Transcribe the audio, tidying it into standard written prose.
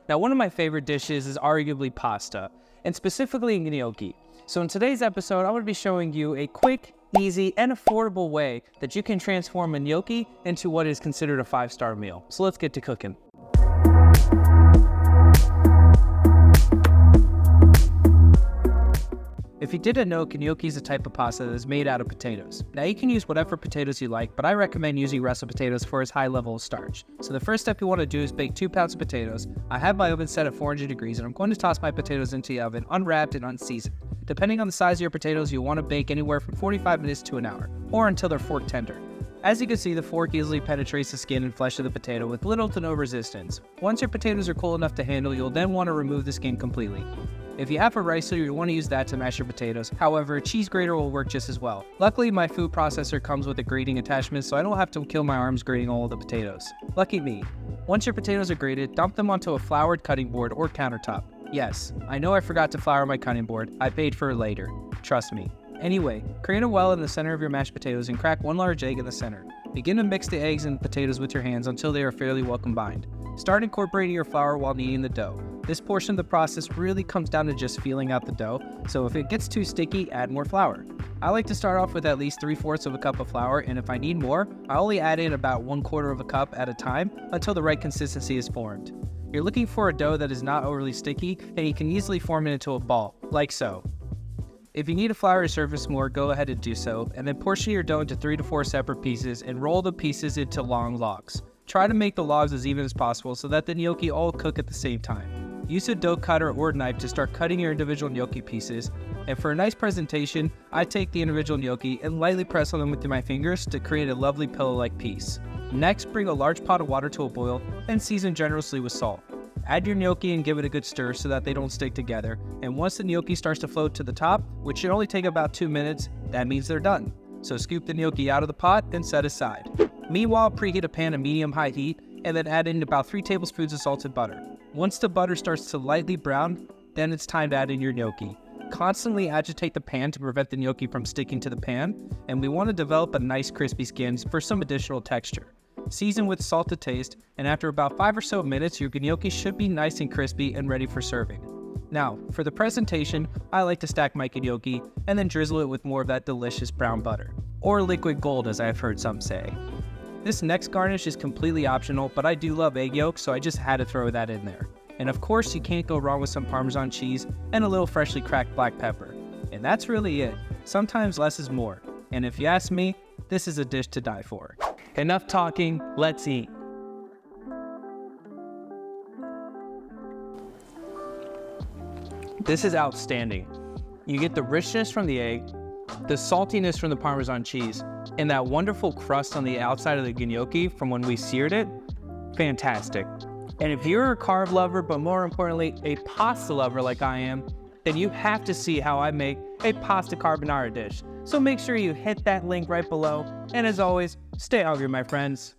Now, one of my favorite dishes is arguably pasta, and specifically gnocchi. So in today's episode, I'm going to be showing you a quick, easy, and affordable way that you can transform a gnocchi into what is considered a 5-star meal. So let's get to cooking. If you didn't know, gnocchi is a type of pasta that is made out of potatoes. Now you can use whatever potatoes you like, but I recommend using russet potatoes for its high level of starch. So the first step you want to do is bake 2 pounds of potatoes. I have my oven set at 400 degrees and I'm going to toss my potatoes into the oven unwrapped and unseasoned. Depending on the size of your potatoes, you'll want to bake anywhere from 45 minutes to an hour, or until they're fork tender. As you can see, the fork easily penetrates the skin and flesh of the potato with little to no resistance. Once your potatoes are cool enough to handle, you'll then want to remove the skin completely. If you have a ricer, you'll want to use that to mash your potatoes. However, a cheese grater will work just as well. Luckily, my food processor comes with a grating attachment, so I don't have to kill my arms grating all of the potatoes. Lucky me. Once your potatoes are grated, dump them onto a floured cutting board or countertop. Yes, I know I forgot to flour my cutting board. I paid for it later. Trust me. Anyway, create a well in the center of your mashed potatoes and crack 1 large egg in the center. Begin to mix the eggs and potatoes with your hands until they are fairly well combined. Start incorporating your flour while kneading the dough. This portion of the process really comes down to just feeling out the dough, so if it gets too sticky, add more flour. I like to start off with at least 3/4 of a cup of flour, and if I need more, I only add in about 1/4 of a cup at a time until the right consistency is formed. You're looking for a dough that is not overly sticky, and you can easily form it into a ball, like so. If you need to flour your surface more, go ahead and do so, and then portion your dough into 3 to 4 separate pieces and roll the pieces into long logs. Try to make the logs as even as possible so that the gnocchi all cook at the same time. Use a dough cutter or knife to start cutting your individual gnocchi pieces, and for a nice presentation, I take the individual gnocchi and lightly press on them with my fingers to create a lovely pillow-like piece. Next, bring a large pot of water to a boil and season generously with salt. Add your gnocchi and give it a good stir so that they don't stick together, and once the gnocchi starts to float to the top, which should only take about 2 minutes, that means they're done. So scoop the gnocchi out of the pot and set aside. Meanwhile, preheat a pan to medium-high heat and then add in about 3 tablespoons of salted butter. Once the butter starts to lightly brown, then it's time to add in your gnocchi. Constantly agitate the pan to prevent the gnocchi from sticking to the pan, and we want to develop a nice crispy skin for some additional texture. Season with salt to taste, and after about 5 or so minutes, your gnocchi should be nice and crispy and ready for serving. Now, for the presentation, I like to stack my gnocchi and then drizzle it with more of that delicious brown butter, or liquid gold as I've heard some say. This next garnish is completely optional, but I do love egg yolks, so I just had to throw that in there. And of course, you can't go wrong with some Parmesan cheese and a little freshly cracked black pepper. And that's really it. Sometimes less is more. And if you ask me, this is a dish to die for. Enough talking, let's eat. This is outstanding. You get the richness from the egg, the saltiness from the Parmesan cheese, and that wonderful crust on the outside of the gnocchi from when we seared it. Fantastic. And if you're a carb lover, but more importantly, a pasta lover like I am, then you have to see how I make a pasta carbonara dish. So make sure you hit that link right below. And as always, stay hungry, my friends.